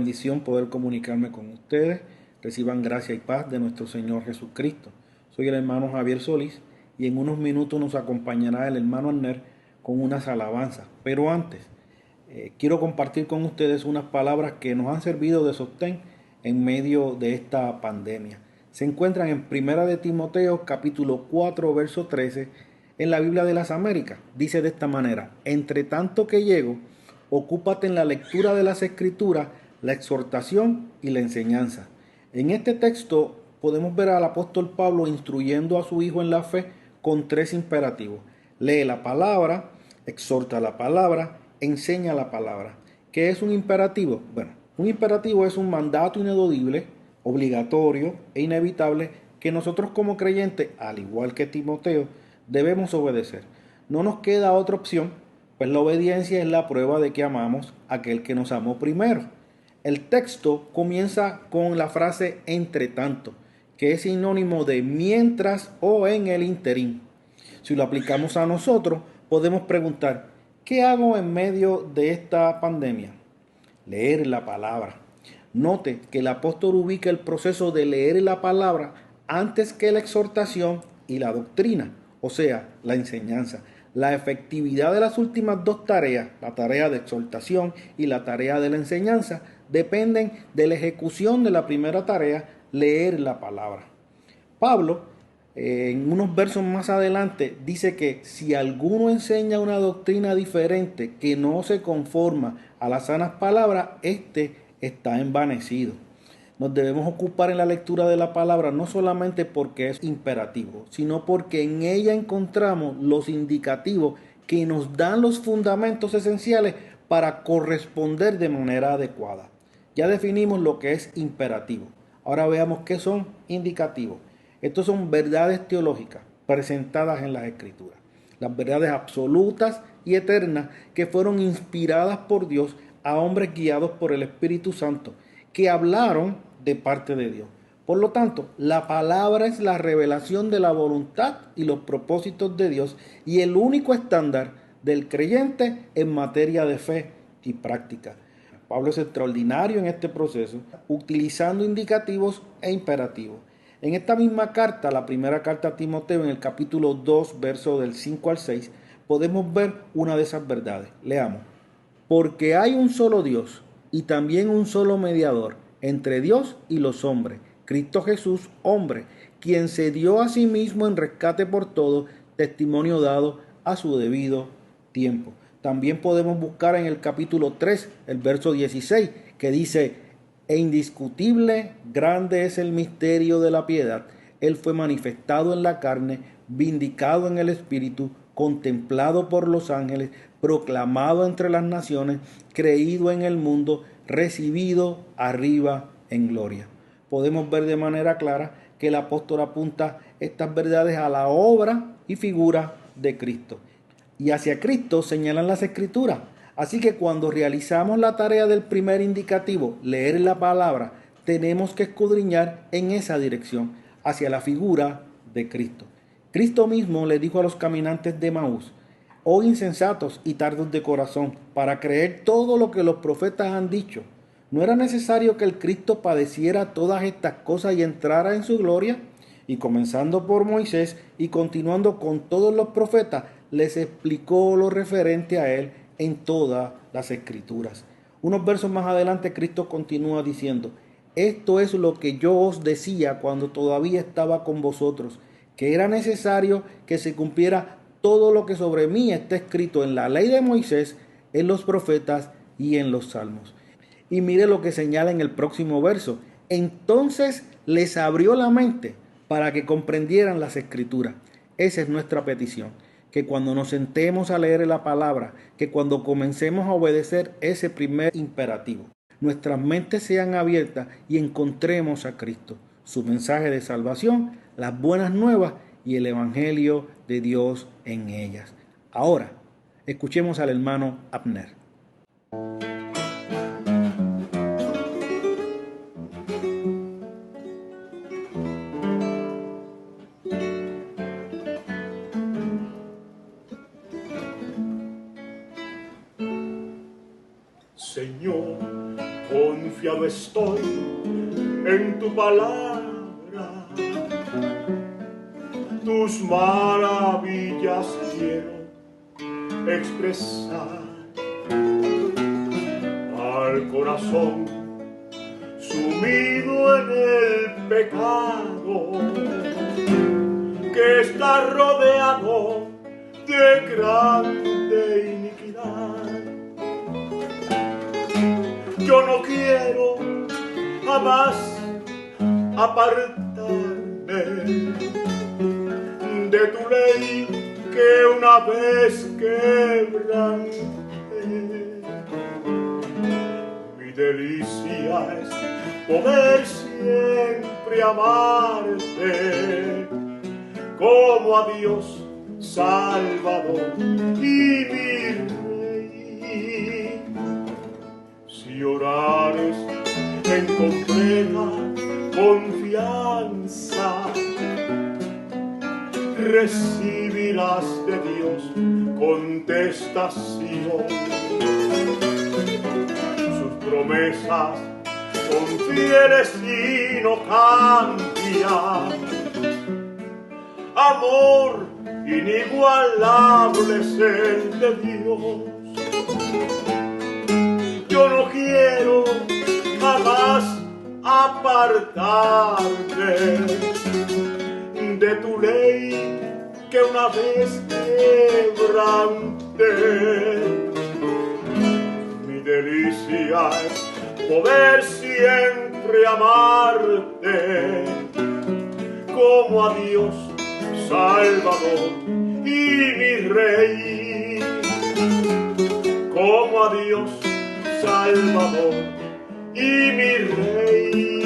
bendición poder comunicarme con ustedes. Reciban gracia y paz de nuestro Señor Jesucristo. Soy el hermano Javier Solís y en unos minutos nos acompañará el hermano Abner con unas alabanzas. Pero antes, quiero compartir con ustedes unas palabras que nos han servido de sostén en medio de esta pandemia. Se encuentran en Primera de Timoteo, capítulo 4, verso 13, en la Biblia de las Américas. Dice de esta manera: entre tanto que llego, ocúpate en la lectura de las Escrituras, la exhortación y la enseñanza. En este texto podemos ver al apóstol Pablo instruyendo a su hijo en la fe con tres imperativos. Lee la palabra, exhorta la palabra, enseña la palabra. ¿Qué es un imperativo? Bueno, un imperativo es un mandato ineludible, obligatorio e inevitable que nosotros como creyentes, al igual que Timoteo, debemos obedecer. No nos queda otra opción, pues la obediencia es la prueba de que amamos a aquel que nos amó primero. El texto comienza con la frase entre tanto, que es sinónimo de mientras o en el interín. Si lo aplicamos a nosotros, podemos preguntar: ¿qué hago en medio de esta pandemia? Leer la palabra. Note que el apóstol ubica el proceso de leer la palabra antes que la exhortación y la doctrina, o sea, la enseñanza. La efectividad de las últimas dos tareas, la tarea de exhortación y la tarea de la enseñanza, dependen de la ejecución de la primera tarea, leer la palabra. Pablo, en unos versos más adelante, dice que si alguno enseña una doctrina diferente que no se conforma a las sanas palabras, éste está envanecido. Nos debemos ocupar en la lectura de la palabra no solamente porque es imperativo, sino porque en ella encontramos los indicativos que nos dan los fundamentos esenciales para corresponder de manera adecuada. Ya definimos lo que es imperativo. Ahora veamos qué son indicativos. Estos son verdades teológicas presentadas en las Escrituras. Las verdades absolutas y eternas que fueron inspiradas por Dios a hombres guiados por el Espíritu Santo, que hablaron de parte de Dios. Por lo tanto, la palabra es la revelación de la voluntad y los propósitos de Dios y el único estándar del creyente en materia de fe y práctica. Pablo es extraordinario en este proceso, utilizando indicativos e imperativos. En esta misma carta, la primera carta a Timoteo, en el capítulo 2, verso del 5 al 6, podemos ver una de esas verdades. Leamos: porque hay un solo Dios y también un solo mediador entre Dios y los hombres, Cristo Jesús, hombre, quien se dio a sí mismo en rescate por todos, testimonio dado a su debido tiempo. También podemos buscar en el capítulo 3, el verso 16, que dice: e indiscutible, grande es el misterio de la piedad. Él fue manifestado en la carne, vindicado en el Espíritu, contemplado por los ángeles, proclamado entre las naciones, creído en el mundo, recibido arriba en gloria. Podemos ver de manera clara que el apóstol apunta estas verdades a la obra y figura de Cristo. Y hacia Cristo señalan las Escrituras. Así que cuando realizamos la tarea del primer indicativo, leer la palabra, tenemos que escudriñar en esa dirección, hacia la figura de Cristo. Cristo mismo le dijo a los caminantes de Maús: oh insensatos y tardos de corazón, para creer todo lo que los profetas han dicho. ¿No era necesario que el Cristo padeciera todas estas cosas y entrara en su gloria? Y comenzando por Moisés y continuando con todos los profetas, les explicó lo referente a él en todas las Escrituras. Unos versos más adelante, Cristo continúa diciendo: esto es lo que yo os decía cuando todavía estaba con vosotros, que era necesario que se cumpliera todo lo que sobre mí está escrito en la ley de Moisés, en los profetas y en los salmos. Y mire lo que señala en el próximo verso: entonces les abrió la mente para que comprendieran las Escrituras. Esa es nuestra petición, que cuando nos sentemos a leer la palabra, que cuando comencemos a obedecer ese primer imperativo, nuestras mentes sean abiertas y encontremos a Cristo, su mensaje de salvación, las buenas nuevas y el Evangelio de Dios en ellas. Ahora, escuchemos al hermano Abner. Señor, Confiado estoy en tu palabra, tus maravillas quiero expresar al corazón sumido en el pecado que está rodeado de grande iniquidad. Yo no quiero jamás apartarme de tu ley que una vez quebranté. Mi delicia es poder siempre amarte como a Dios Salvador y mi Rey. Si orares en completa confianza, recibirás de Dios contestación. Sus promesas son fieles y no cambian. Amor inigualable es el de Dios. Yo no quiero jamás apartarme de tu ley que una vez quebranté. Mi delicia es poder siempre amarte como a Dios Salvador y mi Rey, como a Dios Salvador y mi Rey.